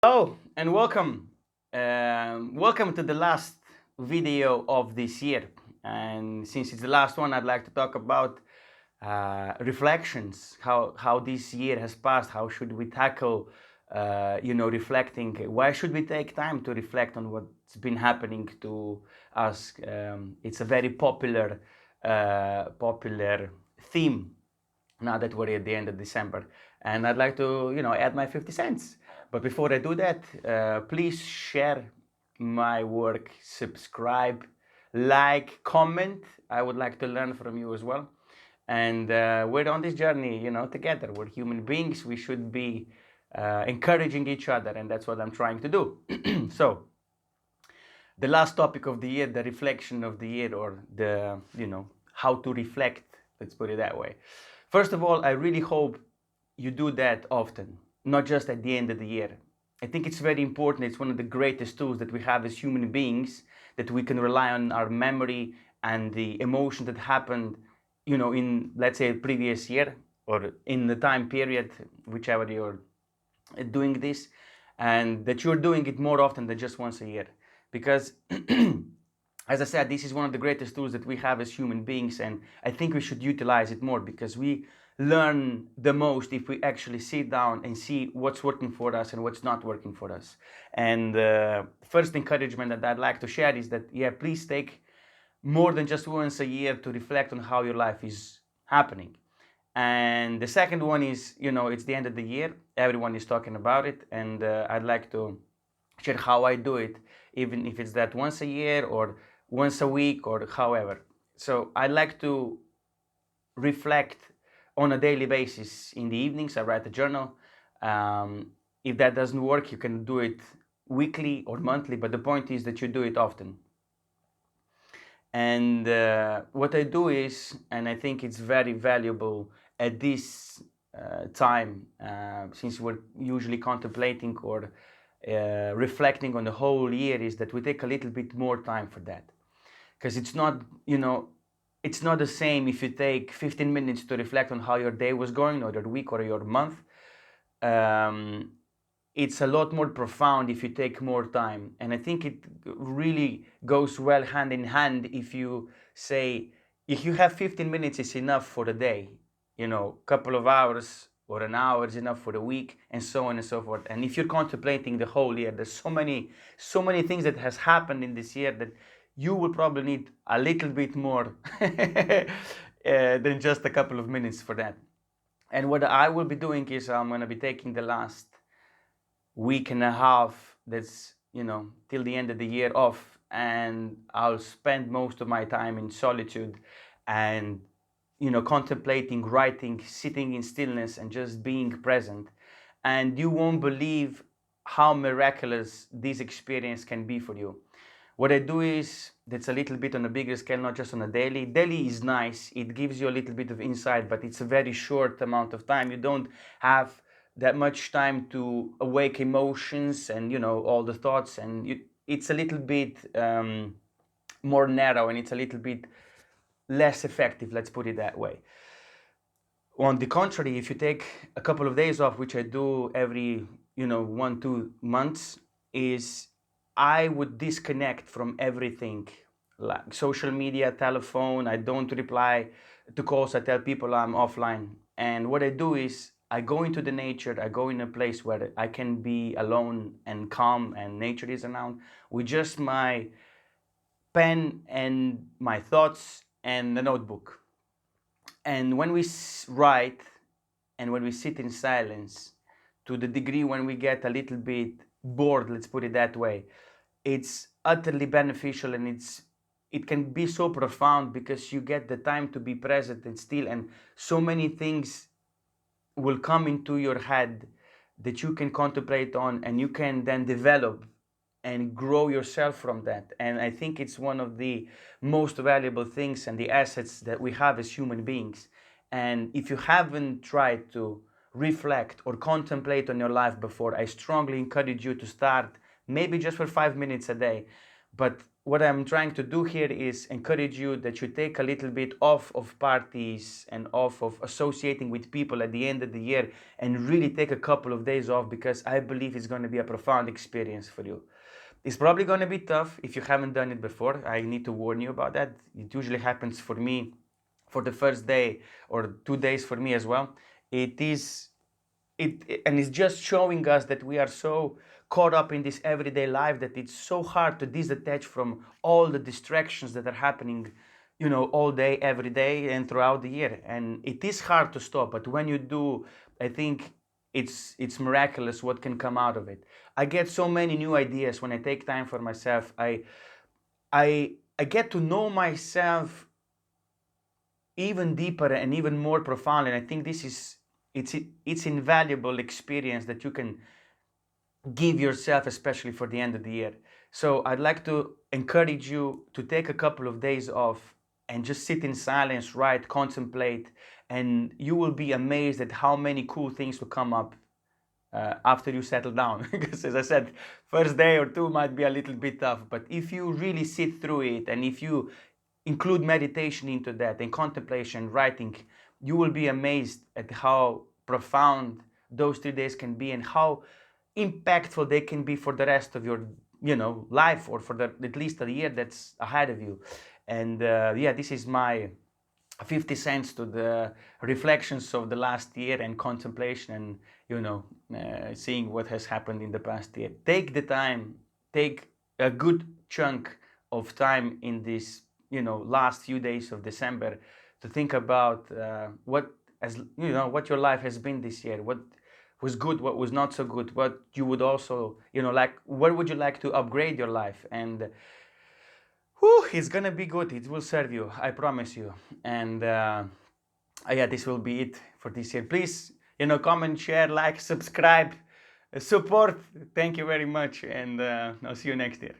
Hello and welcome. Welcome to the last video of this year. And since it's the last one, I'd like to talk about reflections. How this year has passed. How should we tackle, reflecting? Why should we take time to reflect on what's been happening to us? It's a very popular theme now that we're at the end of December. And I'd like to, add my 50 cents. But before I do that, please share my work, subscribe, like, comment. I would like to learn from you as well. And we're on this journey, together. We're human beings. We should be encouraging each other, and that's what I'm trying to do. So, the last topic of the year, the reflection of the year, or how to reflect, let's put it that way. First of all, I really hope you do that often, not just at the end of the year. I think it's very important. It's one of the greatest tools that we have as human beings, that we can rely on our memory and the emotion that happened, in, let's say, previous year or in the time period, whichever you're doing this, and that you're doing it more often than just once a year. Because as I said, this is one of the greatest tools that we have as human beings, and I think we should utilize it more, because we learn the most if we actually sit down and see what's working for us and what's not working for us. And first encouragement that I'd like to share is that, please take more than just once a year to reflect on how your life is happening. And the second one is, it's the end of the year. Everyone is talking about it, and I'd like to share how I do it, even if it's that once a year or once a week or however. So I like to reflect on a daily basis. In the evenings, I write a journal. If that doesn't work, you can do it weekly or monthly, but the point is that you do it often. And what I do is, and I think it's very valuable at this time, since we're usually contemplating or reflecting on the whole year, is that we take a little bit more time for that. Because it's not, it's not the same if you take 15 minutes to reflect on how your day was going, or your week, or your month. It's a lot more profound if you take more time. And I think it really goes well hand in hand if you say, if you have 15 minutes is enough for the day, couple of hours or an hour is enough for the week, and so on and so forth. And if you're contemplating the whole year, there's so many things that has happened in this year that you will probably need a little bit more than just a couple of minutes for that. And what I will be doing is I'm going to be taking the last week and a half, that's till the end of the year, off, and I'll spend most of my time in solitude and contemplating, writing, sitting in stillness and just being present. And you won't believe how miraculous this experience can be for you. What I do is, that's a little bit on a bigger scale, not just on a daily. Daily is nice, it gives you a little bit of insight, but it's a very short amount of time. You don't have that much time to awake emotions and all the thoughts, and it's a little bit more narrow, and it's a little bit less effective, let's put it that way. On the contrary, if you take a couple of days off, which I do every 1-2 months, is I would disconnect from everything, like social media, telephone. I don't reply to calls. I tell people I'm offline. And what I do is I go into the nature. I go in a place where I can be alone and calm, and nature is around, with just my pen and my thoughts and the notebook. And when we write and when we sit in silence, to the degree when we get a little bit bored, let's put it that way, it's utterly beneficial, and it can be so profound, because you get the time to be present and still, and so many things will come into your head that you can contemplate on, and you can then develop and grow yourself from that. And I think it's one of the most valuable things and the assets that we have as human beings. And if you haven't tried to reflect or contemplate on your life before, I strongly encourage you to start, maybe just for 5 minutes a day. But what I'm trying to do here is encourage you that you take a little bit off of parties and off of associating with people at the end of the year, and really take a couple of days off, because I believe it's going to be a profound experience for you. It's probably going to be tough if you haven't done it before. I need to warn you about that. It usually happens for me for the first day or 2 days for me as well. And it's just showing us that we are so caught up in this everyday life that it's so hard to disattach from all the distractions that are happening, all day, every day, and throughout the year. And it is hard to stop, but when you do, I think it's miraculous what can come out of it. I get so many new ideas when I take time for myself. I get to know myself even deeper and even more profound, and I think it's invaluable experience that you can give yourself, especially for the end of the year. So I'd like to encourage you to take a couple of days off and just sit in silence, write, contemplate, and you will be amazed at how many cool things will come up after you settle down. Because as I said, first day or two might be a little bit tough, but if you really sit through it, and if you include meditation into that and contemplation, writing, you will be amazed at how profound those 3 days can be, and how impactful they can be for the rest of your life, or for at least a year that's ahead of you. And yeah, this is my 50 cents to the reflections of the last year and contemplation, and seeing what has happened in the past year. Take the time, take a good chunk of time in this last few days of December to think about what your life has been this year, what was good, what was not so good, what you would also like, what would you like to upgrade your life. And whew, it's gonna be good. It will serve you, I promise you. And yeah, this will be it for this year. Please, comment, share, like, subscribe, support. Thank you very much, and I'll see you next year.